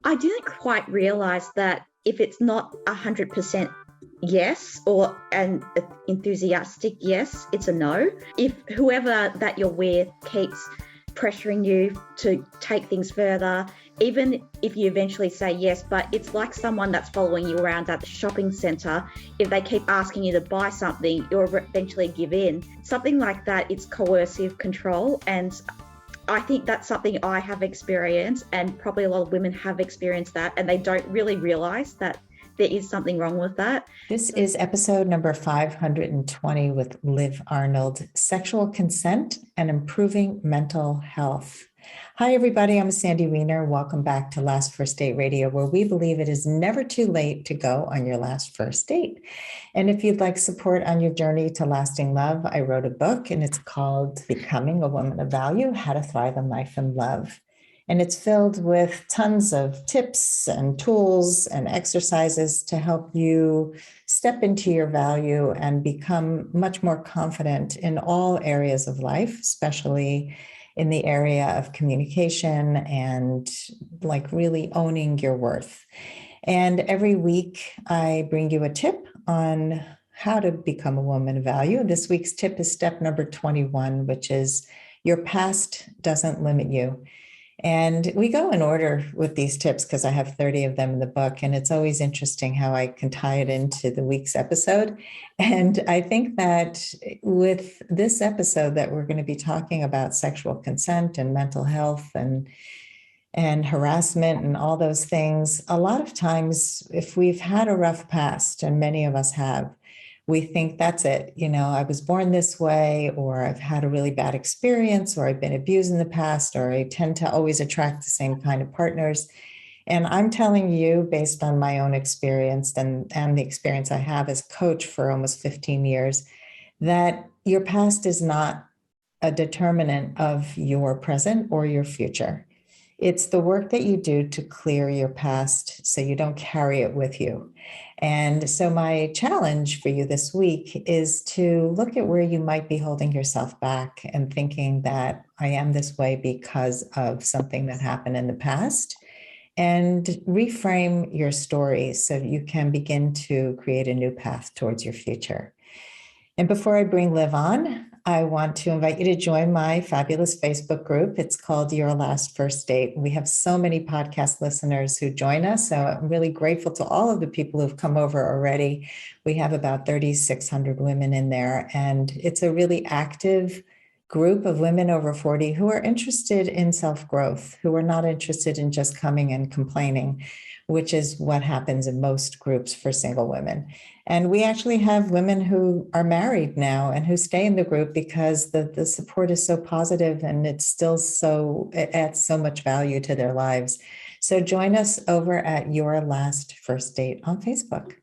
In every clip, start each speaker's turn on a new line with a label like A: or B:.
A: I didn't quite realize that if it's not 100% yes or an enthusiastic yes, it's a no. If whoever that you're with keeps pressuring you to take things further, even if you eventually say yes, but it's like someone that's following you around at the shopping centre. If they keep asking you to buy something, you'll eventually give in. Something like that, it's coercive control. And I think that's something I have experienced, and probably a lot of women have experienced that, and they don't really realize that there is something wrong with that.
B: This is episode number 520 with Liv Arnold, Sexual Consent and Improving Mental Health. Hi, everybody. I'm Sandy Weiner. Welcome back to Last First Date Radio, where we believe it is never too late to go on your last first date. And if you'd like support on your journey to lasting love, I wrote a book, and it's called Becoming a Woman of Value, How to Thrive in Life and Love. And it's filled with tons of tips and tools and exercises to help you step into your value and become much more confident in all areas of life, especially in the area of communication and like really owning your worth. And every week I bring you a tip on how to become a woman of value. This week's tip is step number 21, which is your past doesn't limit you. And we go in order with these tips because I have 30 of them in the book. And it's always interesting how I can tie it into the week's episode. And I think that with this episode that we're going to be talking about sexual consent and mental health and harassment and all those things, a lot of times if we've had a rough past, and many of us have, we think that's it. You know, I was born this way, or I've had a really bad experience, or I've been abused in the past, or I tend to always attract the same kind of partners. And I'm telling you, based on my own experience and the experience I have as a coach for almost 15 years, that your past is not a determinant of your present or your future. It's the work that you do to clear your past so you don't carry it with you. And so my challenge for you this week is to look at where you might be holding yourself back and thinking that I am this way because of something that happened in the past, and reframe your story so you can begin to create a new path towards your future. And before I bring Liv on, I want to invite you to join my fabulous Facebook group. It's called Your Last First Date. We have so many podcast listeners who join us. So I'm really grateful to all of the people who've come over already. We have about 3,600 women in there, and it's a really active group of women over 40 who are interested in self-growth, who are not interested in just coming and complaining, which is what happens in most groups for single women. And we actually have women who are married now and who stay in the group because the support is so positive, and it's still it adds so much value to their lives. So join us over at Your Last First Date on Facebook.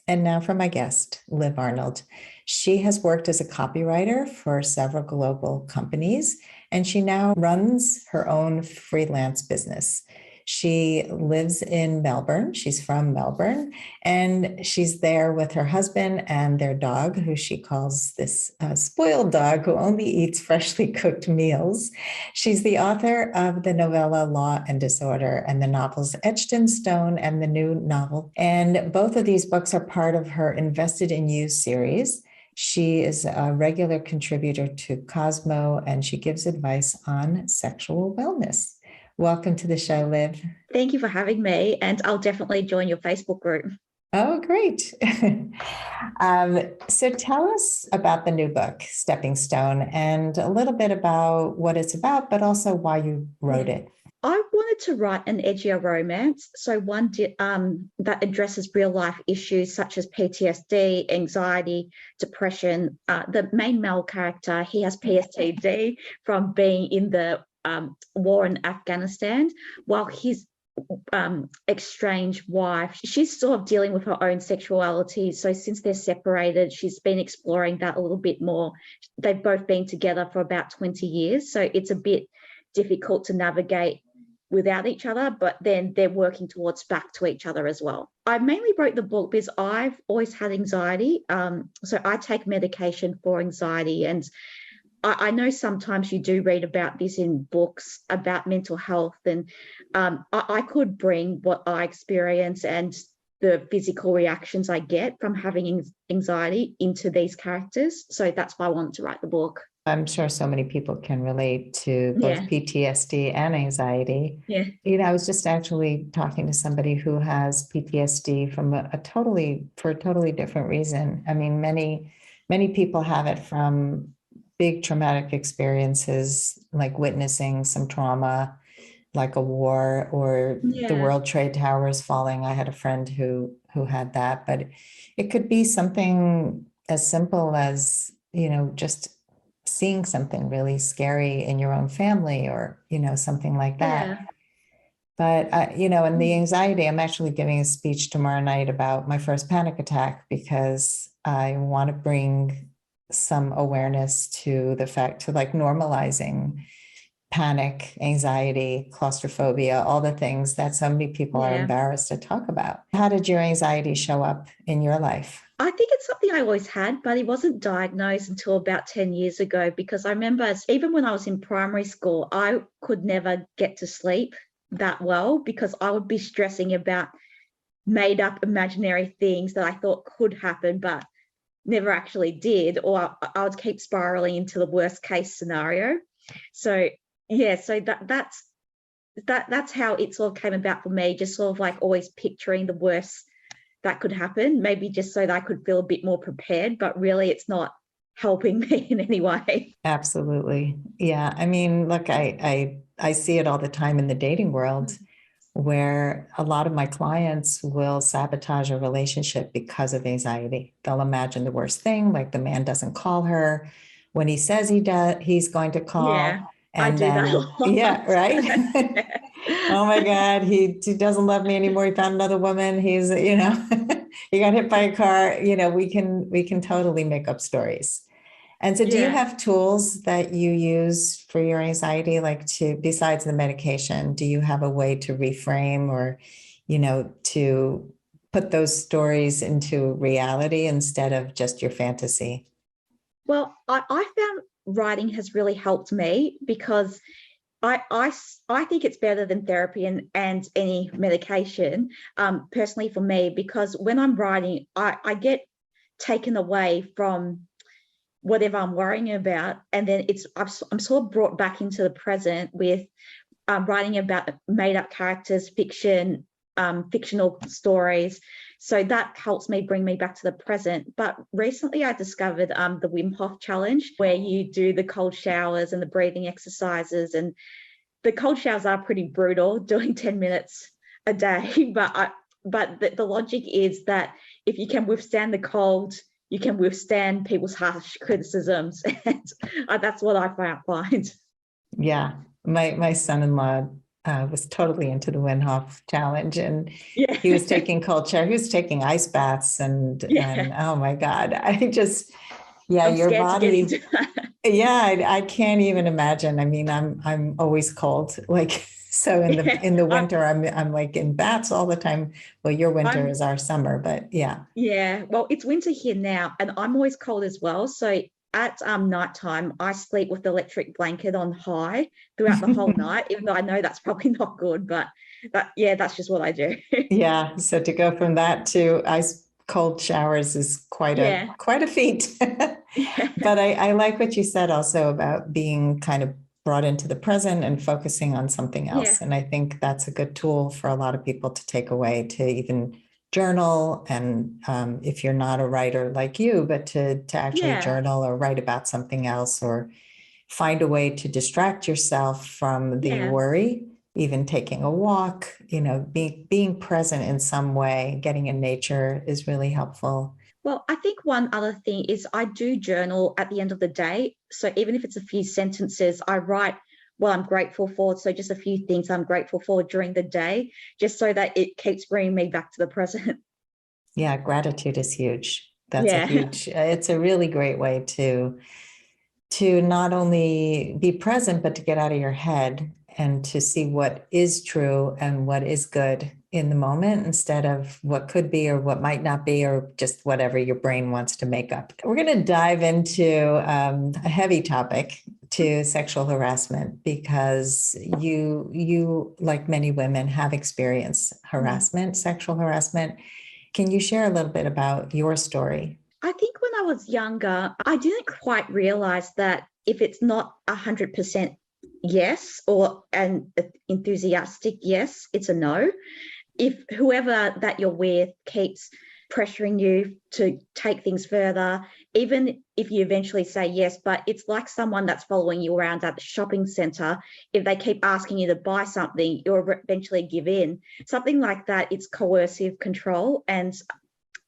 B: And now for my guest, Liv Arnold. She has worked as a copywriter for several global companies, and she now runs her own freelance business. She lives in Melbourne. She's from Melbourne, and she's there with her husband and their dog, who she calls this spoiled dog who only eats freshly cooked meals. She's the author of the novella Law and Disorder and the novels Etched in Stone and the new novel. And both of these books are part of her Invested in You series. She is a regular contributor to Cosmo, and she gives advice on sexual wellness. Welcome to the show, Liv.
A: Thank you for having me, and I'll definitely join your Facebook group.
B: Oh, great. So tell us about the new book, Stepping Stone, and a little bit about what it's about, but also why you wrote it.
A: I wanted to write an edgier romance, so one that addresses real-life issues such as PTSD, anxiety, depression. The main male character, he has PTSD from being in the war in Afghanistan, while his estranged wife, she's sort of dealing with her own sexuality. So since they're separated, she's been exploring that a little bit more. They've both been together for about 20 years, so it's a bit difficult to navigate without each other, but then they're working towards back to each other as well. I mainly wrote the book because I've always had anxiety. So I take medication for anxiety, and I know sometimes you do read about this in books about mental health, and I could bring what I experience and the physical reactions I get from having anxiety into these characters. So that's why I wanted to write the book.
B: I'm sure so many people can relate to both
A: Yeah.
B: PTSD and anxiety.
A: Yeah.
B: I was just actually talking to somebody who has PTSD from for a totally different reason. I mean, many people have it from big traumatic experiences, like witnessing some trauma, like a war or the
A: Yeah.
B: World Trade Towers falling. I had a friend who had that, but it could be something as simple as, just seeing something really scary in your own family or, something like that.
A: Yeah.
B: But, and the anxiety, I'm actually giving a speech tomorrow night about my first panic attack because I want to bring some awareness to the fact to like normalizing panic, anxiety, claustrophobia, all the things that so many people are
A: Yeah.
B: embarrassed to talk about. How did your anxiety show up in your life?
A: I think it's something I always had, but it wasn't diagnosed until about 10 years ago, because I remember even when I was in primary school, I could never get to sleep that well because I would be stressing about made up imaginary things that I thought could happen, but never actually did, or I would keep spiraling into the worst case scenario. So yeah, so that's how it sort of came about for me, just sort of like always picturing the worst that could happen, maybe just so that I could feel a bit more prepared, but really it's not helping me in any way.
B: Absolutely. Yeah. I mean, look, I see it all the time in the dating world where a lot of my clients will sabotage a relationship because of anxiety. They'll imagine the worst thing, like the man doesn't call her when he says he's going to call.
A: Yeah, I
B: And
A: do that a
B: then,
A: lot.
B: yeah, right. Oh my God, he doesn't love me anymore. He found another woman. He's, he got hit by a car. We can totally make up stories. And so do you
A: Yeah.
B: have tools that you use for your anxiety, besides the medication, do you have a way to reframe or, to put those stories into reality instead of just your fantasy?
A: Well, I found writing has really helped me because I think it's better than therapy and any medication, personally for me, because when I'm writing, I get taken away from whatever I'm worrying about, and then I'm sort of brought back into the present with writing about made up characters, fiction, fictional stories. So that helps me bring me back to the present. But recently I discovered the Wim Hof challenge, where you do the cold showers and the breathing exercises. And the cold showers are pretty brutal, doing 10 minutes a day. But the logic is that if you can withstand the cold, you can withstand people's harsh criticisms. And that's what I find.
B: Yeah, my son-in-law was totally into the Wim Hof challenge, and
A: Yeah.
B: he was taking cold shower, he was taking ice baths, and
A: Yeah.
B: oh my God, yeah,
A: I'm
B: your
A: scared to get
B: body.
A: into that.
B: Yeah, I can't even imagine. I mean, I'm always cold. Like so
A: Yeah.
B: in the winter, I'm like in baths all the time. Well, your winter
A: I'm
B: is our summer, but yeah.
A: Yeah, well, it's winter here now, and I'm always cold as well. So at nighttime, I sleep with the electric blanket on high throughout the whole night, even though I know that's probably not good, but yeah, that's just what I do.
B: Yeah. So to go from that to ice cold showers is
A: Yeah.
B: quite a feat.
A: Yeah.
B: But I like what you said also about being kind of brought into the present and focusing on something
A: Yeah.
B: else. And I think that's a good tool for a lot of people to take away, to even journal. And if you're not a writer like you, but to actually
A: Yeah.
B: journal or write about something else, or find a way to distract yourself from the
A: Yeah.
B: worry, even taking a walk, being present in some way, getting in nature is really helpful.
A: Well, I think one other thing is I do journal at the end of the day. So even if it's a few sentences, I write what I'm grateful for. So just a few things I'm grateful for during the day, just so that it keeps bringing me back to the present.
B: Yeah, gratitude is huge.
A: Yeah.
B: It's a really great way to not only be present, but to get out of your head and to see what is true and what is good in the moment instead of what could be or what might not be, or just whatever your brain wants to make up. We're going to dive into a heavy topic, to sexual harassment, because you, like many women, have experienced harassment, sexual harassment. Can you share a little bit about your story?
A: I think when I was younger, I didn't quite realize that if it's not 100% yes or an enthusiastic yes, it's a no. If whoever that you're with keeps pressuring you to take things further, even if you eventually say yes, but it's like someone that's following you around at the shopping center. If they keep asking you to buy something, you'll eventually give in. Something like that, it's coercive control. And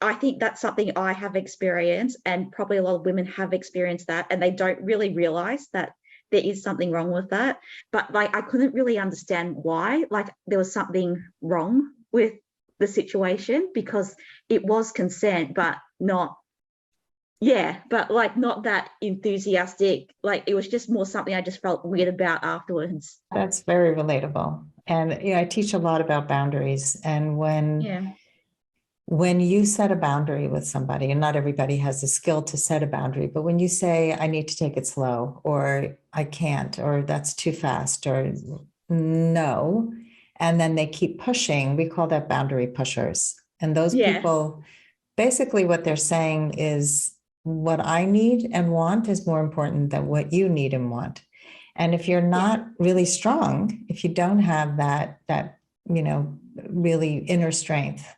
A: I think that's something I have experienced, and probably a lot of women have experienced that, and they don't really realize that there is something wrong with that. But like, I couldn't really understand why, like there was something wrong with the situation, because it was consent, but not, but like not that enthusiastic. Like it was just more something I just felt weird about afterwards.
B: That's very relatable. And I teach a lot about boundaries. And when you set a boundary with somebody, and not everybody has the skill to set a boundary, but when you say, I need to take it slow, or I can't, or that's too fast, or no, and then they keep pushing, we call that boundary pushers. And those people, basically what they're saying is, what I need and want is more important than what you need and want. And if you're not really strong, if you don't have that really inner strength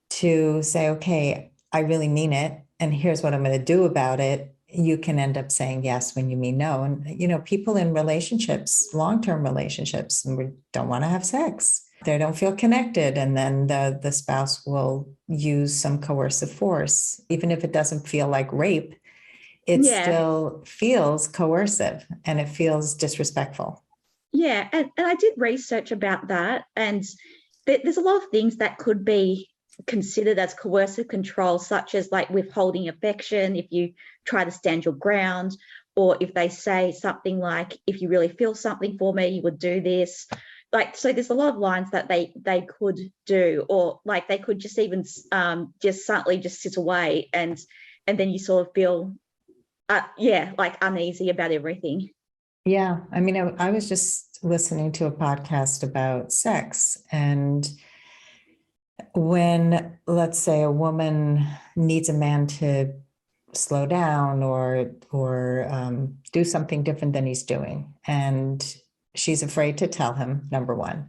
B: to say, okay, I really mean it, and here's what I'm going to do about it, you can end up saying yes when you mean no. And, people in relationships, long-term relationships, don't want to have sex. They don't feel connected. And then the spouse will use some coercive force. Even if it doesn't feel like rape, it still feels coercive and it feels disrespectful.
A: Yeah. And I did research about that. And there's a lot of things that could be considered as coercive control, such as like withholding affection, if you try to stand your ground, or if they say something like, if you really feel something for me, you would do this. Like, so there's a lot of lines that they could do, or like they could just even just subtly just sit away, and then you sort of feel like uneasy about everything.
B: Yeah. I mean, I was just listening to a podcast about sex, and when, let's say, a woman needs a man to slow down or do something different than he's doing, and she's afraid to tell him, number one,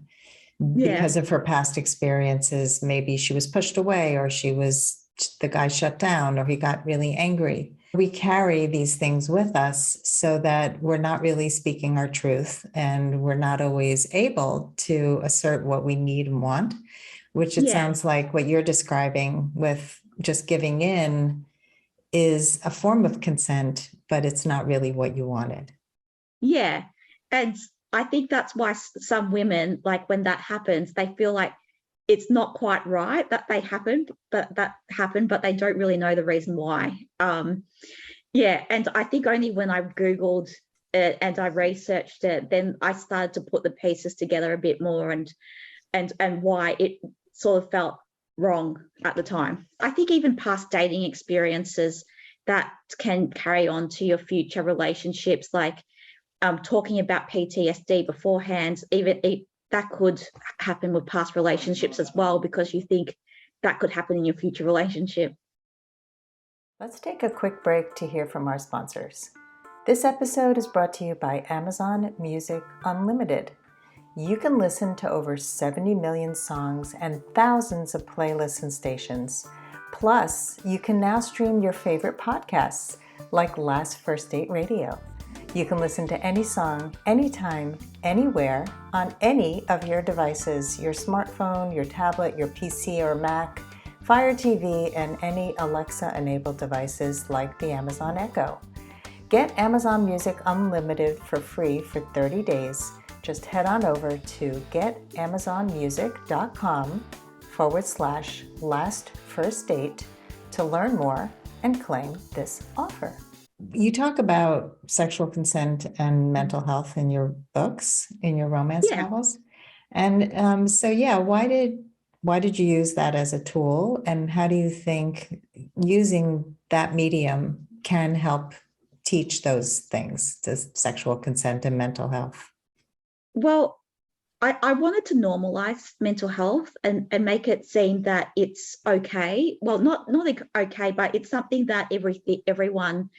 B: because of her past experiences. Maybe she was pushed away, or the guy shut down, or he got really angry. We carry these things with us so that we're not really speaking our truth, and we're not always able to assert what we need and want, which it sounds like what you're describing with just giving in is a form of consent, but it's not really what you wanted.
A: Yeah. And I think that's why some women, like when that happens, they feel like it's not quite right that happened, but they don't really know the reason why. And I think only when I Googled it and I researched it, then I started to put the pieces together a bit more, and why it sort of felt wrong at the time. I think even past dating experiences that can carry on to your future relationships, like talking about PTSD beforehand, even that could happen with past relationships as well, because you think that could happen in your future relationship.
B: Let's take a quick break to hear from our sponsors. This episode is brought to you by Amazon Music Unlimited. You can listen to over 70 million songs and thousands of playlists and stations. Plus, you can now stream your favorite podcasts, like Last First Date Radio. You can listen to any song, anytime, anywhere, on any of your devices, your smartphone, your tablet, your PC or Mac, Fire TV, and any Alexa-enabled devices like the Amazon Echo. Get Amazon Music Unlimited for free for 30 days. Just head on over to getamazonmusic.com/lastfirstdate to learn more and claim this offer. You talk about sexual consent and mental health in your books, in your romance novels. And why did Why did you use that as a tool? And how do you think using that medium can help teach those things, to sexual consent and mental health?
A: Well, I wanted to normalize mental health and make it seem that it's okay. Well, not okay, but it's something that everyone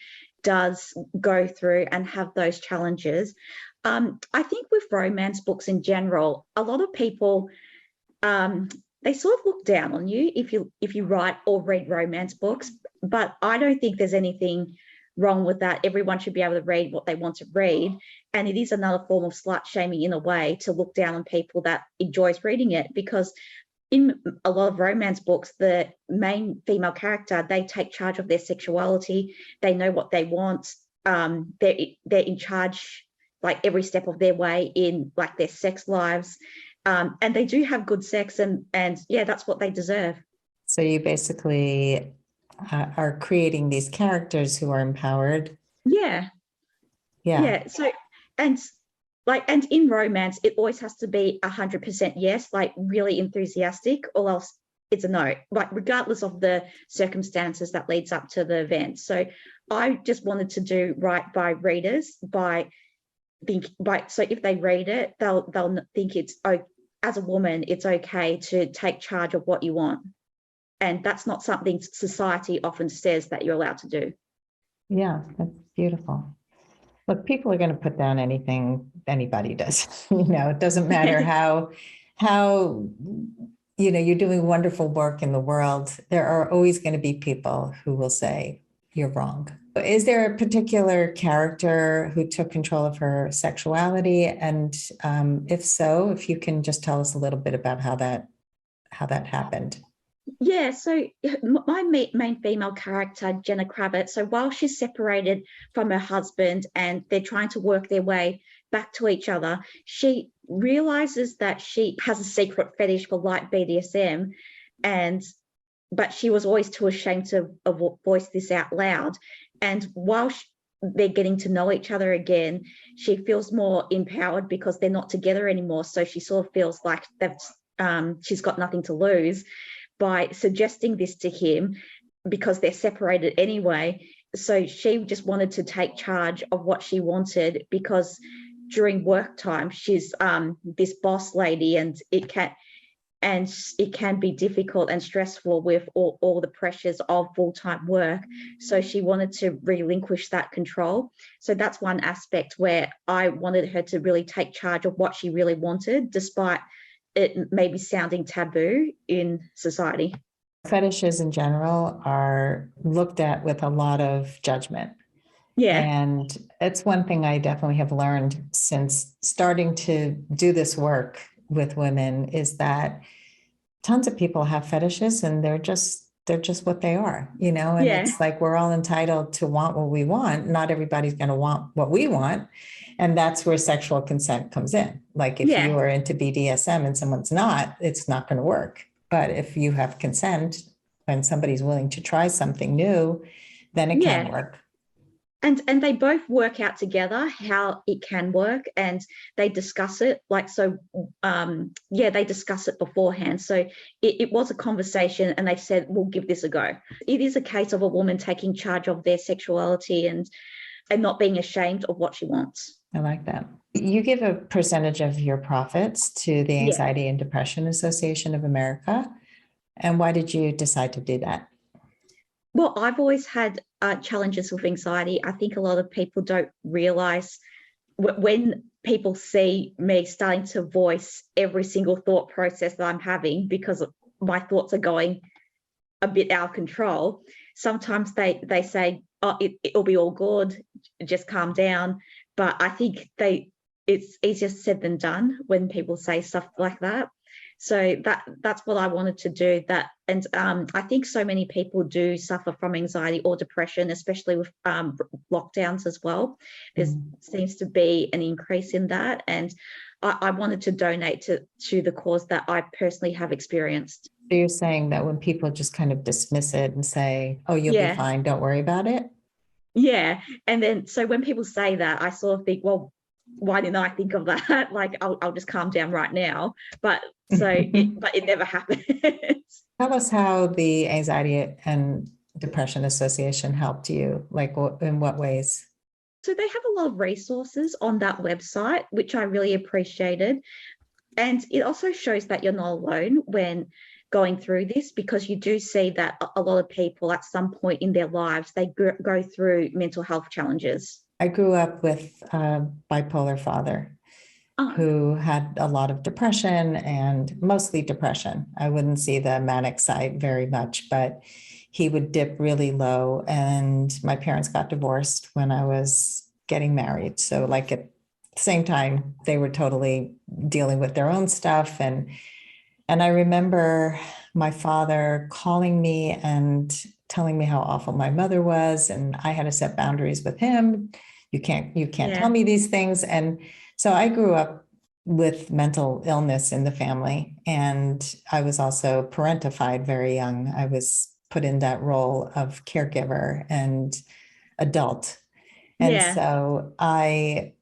A: does go through and have those challenges. I think with romance books in general, a lot of people they sort of look down on you if you write or read romance books. But I don't think there's anything wrong with that. Everyone should be able to read what they want to read. And it is another form of slut shaming in a way to look down on people that enjoys reading it, because in a lot of romance books, the main female character, they take charge of their sexuality. They know what they want. They're in charge like every step of their way in like their sex lives. And they do have good sex, and yeah, that's what they deserve.
B: So you basically are creating these characters who are empowered.
A: Yeah.
B: Yeah.
A: So, and and in romance, it always has to be 100% yes, like really enthusiastic, or else it's a no, like regardless of the circumstances that leads up to the event. So I just wanted to do right by readers, so if they read it, they'll think it's, as a woman, it's okay to take charge of what you want. And that's not something society often says that you're allowed to do.
B: Yeah, that's beautiful. Look, people are going to put down anything anybody does. It doesn't matter how you're doing wonderful work in the world. There are always going to be people who will say you're wrong. Is there a particular character who took control of her sexuality? And if so, if you can just tell us a little bit about how that happened.
A: Yeah, so my main female character, Jenna Kravitz, so while she's separated from her husband and they're trying to work their way back to each other, she realizes that she has a secret fetish for light BDSM, but she was always too ashamed to voice this out loud. And while they're getting to know each other again, she feels more empowered because they're not together anymore. So she sort of feels like she's got nothing to lose by suggesting this to him, because they're separated anyway. So she just wanted to take charge of what she wanted, because during work time, she's this boss lady, and it can be difficult and stressful with all the pressures of full-time work. So she wanted to relinquish that control. So that's one aspect where I wanted her to really take charge of what she really wanted, despite it maybe sounding taboo in society.
B: Fetishes in general are looked at with a lot of judgment.
A: Yeah.
B: And it's one thing I definitely have learned since starting to do this work with women, is that tons of people have fetishes and they're just what they are, and
A: Yeah.
B: It's like we're all entitled to want what we want. Not everybody's going to want what we want. And that's where sexual consent comes in. Like if you are into BDSM and someone's not, it's not going to work. But if you have consent and somebody's willing to try something new, then it can work.
A: And they both work out together how it can work, and they discuss it. They discuss it beforehand. So it was a conversation, and they said, we'll give this a go. It is a case of a woman taking charge of their sexuality and not being ashamed of what she wants.
B: I like that. You give a percentage of your profits to the Anxiety and Depression Association of America. And why did you decide to do that?
A: Well, I've always had challenges with anxiety. I think a lot of people don't realize when people see me starting to voice every single thought process that I'm having, because my thoughts are going a bit out of control. Sometimes they say, oh, it'll be all good, just calm down. But I think it's easier said than done when people say stuff like that. So that's what I wanted to do. And I think so many people do suffer from anxiety or depression, especially with lockdowns as well. There seems to be an increase in that, and I wanted to donate to the cause that I personally have experienced.
B: So you're saying that when people just kind of dismiss it and say, "Oh, you'll be fine, don't worry about it."
A: Yeah, and then so when people say that, I sort of think, well, why didn't I think of that? Like, I'll just calm down right now. But but it never happened.
B: Tell us how the Anxiety and Depression Association helped you, like in what ways?
A: So they have a lot of resources on that website, which I really appreciated. And it also shows that you're not alone when going through this, because you do see that a lot of people at some point in their lives, they go through mental health challenges.
B: I grew up with a bipolar father
A: Oh,
B: who had a lot of depression, and mostly depression. I wouldn't see the manic side very much, but he would dip really low. And my parents got divorced when I was getting married. So like at the same time, they were totally dealing with their own stuff. And I remember my father calling me and telling me how awful my mother was, and I had to set boundaries with him. You can't tell
A: yeah.
B: me these things. And so I grew up with mental illness in the family, and I was also parentified very young. I was put in that role of caregiver and adult. And
A: Yeah.
B: so I,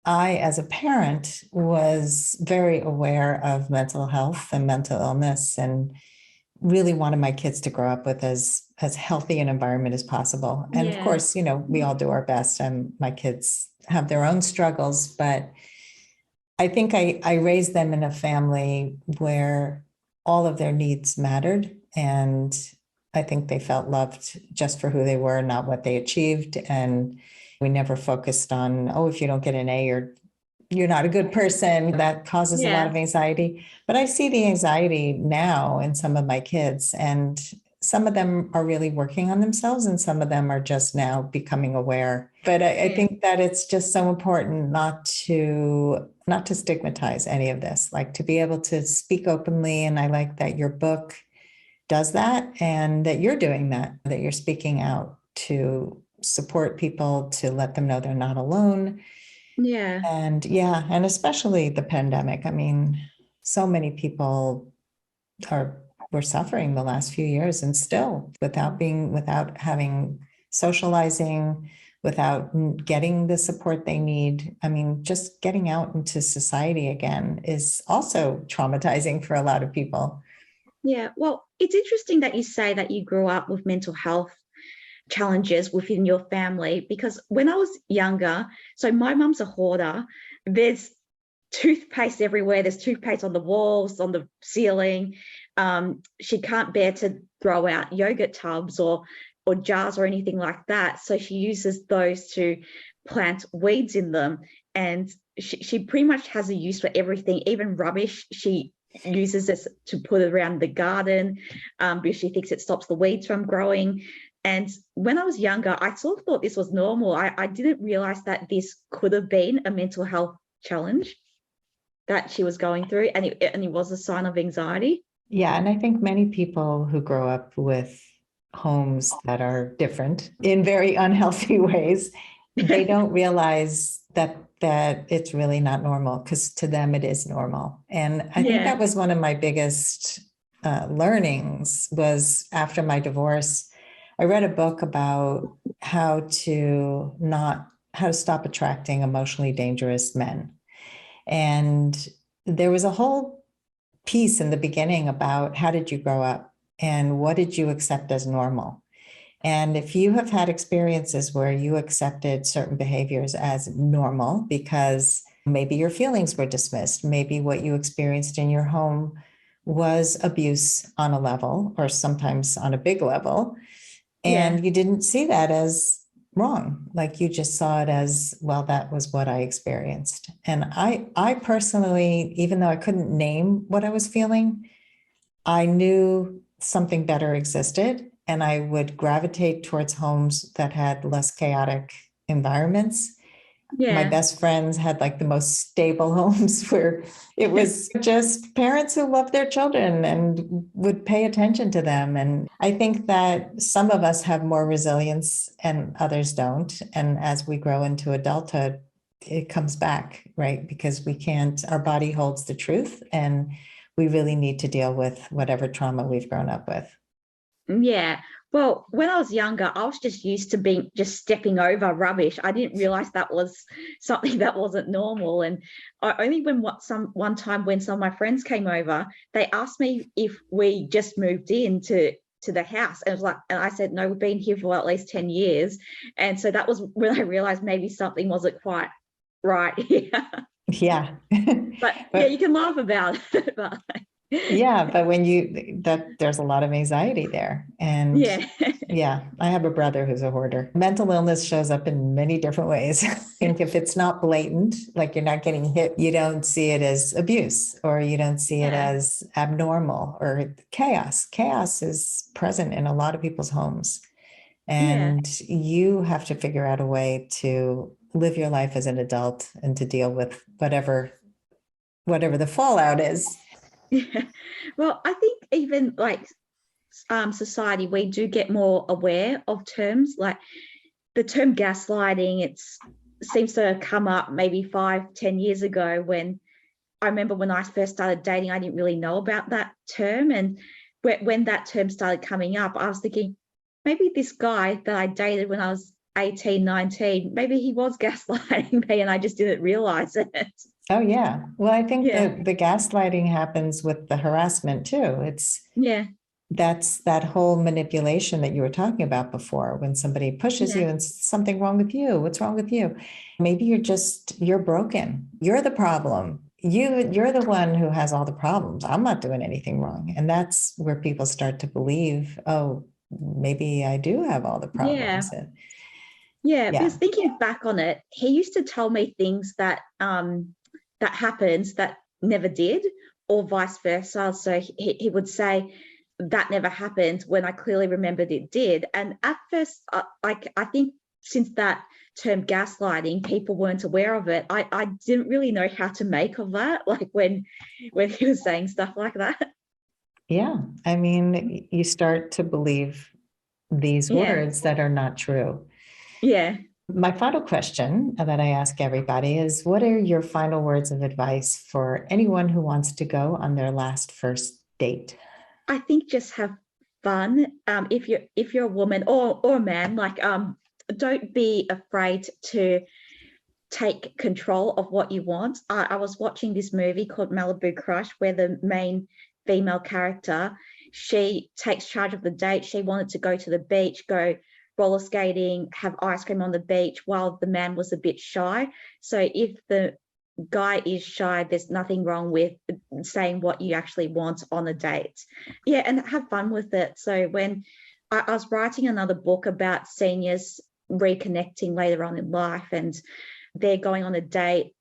B: as a parent, was very aware of mental health and mental illness, and really wanted my kids to grow up with as healthy an environment as possible. And of
A: Yeah.
B: course, we all do our best, and my kids have their own struggles, but I think I raised them in a family where all of their needs mattered. And I think they felt loved just for who they were, not what they achieved. And we never focused on, oh, if you don't get an A, you're not a good person. That causes a lot
A: Yeah.
B: of anxiety. But I see the anxiety now in some of my kids, and some of them are really working on themselves, and some of them are just now becoming aware. But I
A: Yeah.
B: think that it's just so important not to stigmatize any of this, like to be able to speak openly. And I like that your book does that, and that you're doing that you're speaking out to support people, to let them know they're not alone.
A: Yeah.
B: And yeah, and especially the pandemic. I mean, so many people were suffering the last few years, and still without having socializing, without getting the support they need. I mean, just getting out into society again is also traumatizing for a lot of people.
A: Yeah. Well, it's interesting that you say that you grew up with mental health challenges within your family, because when I was younger, so my mum's a hoarder. There's toothpaste everywhere. There's toothpaste on the walls, on the ceiling. She can't bear to throw out yogurt tubs or jars or anything like that. So she uses those to plant weeds in them. And she pretty much has a use for everything, even rubbish. She uses this to put around the garden because she thinks it stops the weeds from growing. And when I was younger, I sort of thought this was normal. I didn't realize that this could have been a mental health challenge that she was going through, and it was a sign of anxiety.
B: Yeah, and I think many people who grow up with homes that are different in very unhealthy ways, they don't realize that it's really not normal, because to them it is normal. And I think
A: Yeah.
B: that was one of my biggest learnings was after my divorce. I read a book about how to stop attracting emotionally dangerous men. And there was a whole piece in the beginning about how did you grow up and what did you accept as normal. And if you have had experiences where you accepted certain behaviors as normal because maybe your feelings were dismissed, maybe what you experienced in your home was abuse on a level, or sometimes on a big level,
A: Yeah.
B: and you didn't see that as wrong, like you just saw it as, well, that was what I experienced. And I personally, even though I couldn't name what I was feeling, I knew something better existed, and I would gravitate towards homes that had less chaotic environments. My
A: Yeah.
B: best friends had like the most stable homes where it was just parents who loved their children and would pay attention to them. And I think that some of us have more resilience and others don't. And as we grow into adulthood, it comes back, right? Because our body holds the truth, and we really need to deal with whatever trauma we've grown up with.
A: Yeah. Well, when I was younger, I was just used to just stepping over rubbish. I didn't realize that was something that wasn't normal. And I only one time when some of my friends came over, they asked me if we just moved to the house. And it was like, and I said, no, we've been here for at least 10 years. And so that was when I realized maybe something wasn't quite right here.
B: Yeah.
A: But yeah, you can laugh about it. But
B: yeah, but there's a lot of anxiety there. And
A: yeah.
B: yeah, I have a brother who's a hoarder. Mental illness shows up in many different ways. I think if it's not blatant, like you're not getting hit, you don't see it as abuse, or you don't see it as abnormal or chaos. Chaos is present in a lot of people's homes. And you have to figure out a way to live your life as an adult and to deal with whatever the fallout is.
A: Yeah. Well, I think even like society, we do get more aware of terms like the term gaslighting. It seems to come up maybe 5-10 years ago. When I remember when I first started dating, I didn't really know about that term. And when that term started coming up, I was thinking, maybe this guy that I dated when I was 18, 19, maybe he was gaslighting me and I just didn't realize it.
B: Oh, yeah. Well, I think the gaslighting happens with the harassment too. That's that whole manipulation that you were talking about before, when somebody pushes you and something wrong with you. What's wrong with you? Maybe you're broken. You're the problem. You're the one who has all the problems. I'm not doing anything wrong. And that's where people start to believe, oh, maybe I do have all the problems.
A: Because thinking back on it, he used to tell me things that that happens that never did, or vice versa. So he would say that never happened when I clearly remembered it did. And at first, I think since that term gaslighting, people weren't aware of it. I didn't really know how to make of that, like when he was saying stuff like that.
B: Yeah, I mean, you start to believe these words that are not true.
A: Yeah.
B: My final question that I ask everybody is, what are your final words of advice for anyone who wants to go on their last first date?
A: I think just have fun. If you're a woman or a man, like don't be afraid to take control of what you want. I was watching this movie called Malibu Crush, where the main female character, she takes charge of the date. She wanted to go to the beach, go roller skating, have ice cream on the beach, while the man was a bit shy. So if the guy is shy, there's nothing wrong with saying what you actually want on a date. Yeah, and have fun with it. So when I was writing another book about seniors reconnecting later on in life, and they're going on a date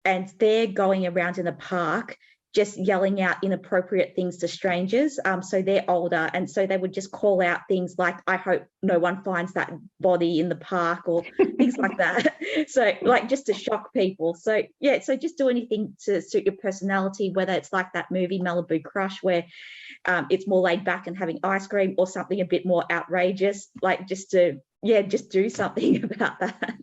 A: and they're going around in a park just yelling out inappropriate things to strangers. So they're older, and so they would just call out things like, I hope no one finds that body in the park, or things like that. So like just to shock people. So yeah, so just do anything to suit your personality, whether it's like that movie Malibu Crush, where it's more laid back and having ice cream, or something a bit more outrageous, like just do something about that.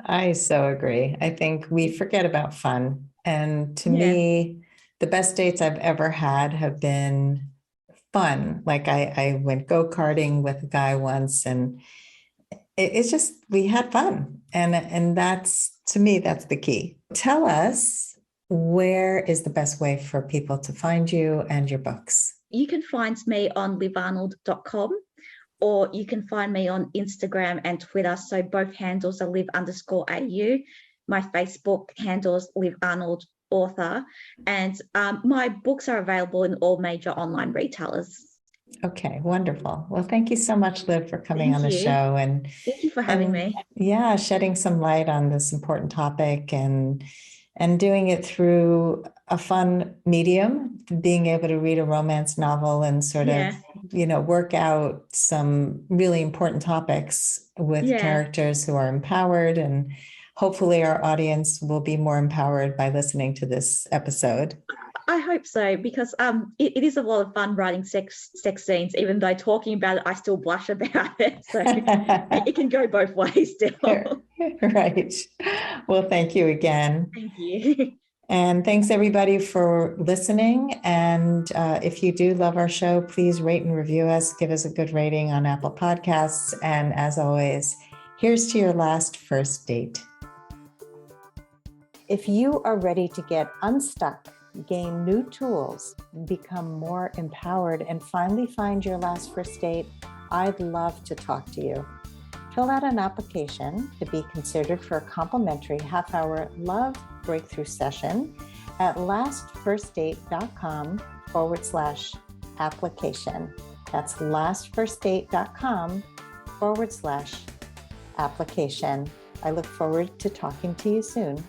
B: I so agree. I think we forget about fun. And to me, the best dates I've ever had have been fun. Like I went go-karting with a guy once, and it's just, we had fun. And that's, to me, that's the key. Tell us, where is the best way for people to find you and your books?
A: You can find me on livarnold.com, or you can find me on Instagram and Twitter. So both handles are liv_au. My Facebook handle is Liv Arnold author, and my books are available in all major online retailers.
B: Okay, wonderful. Well, thank you so much, Liv, for coming on the show, and
A: thank you for having me.
B: Yeah, shedding some light on this important topic, and doing it through a fun medium, being able to read a romance novel and sort of, work out some really important topics with characters who are empowered, and hopefully our audience will be more empowered by listening to this episode.
A: I hope so, because it is a lot of fun writing sex scenes. Even though talking about it, I still blush about it. So it can go both ways still.
B: Right. Well, thank you again.
A: Thank you.
B: And thanks everybody for listening. And if you do love our show, please rate and review us. Give us a good rating on Apple Podcasts. And as always, here's to your last first date. If you are ready to get unstuck, gain new tools, become more empowered, and finally find your last first date, I'd love to talk to you. Fill out an application to be considered for a complimentary half-hour love breakthrough session at lastfirstdate.com/application. That's lastfirstdate.com/application. I look forward to talking to you soon.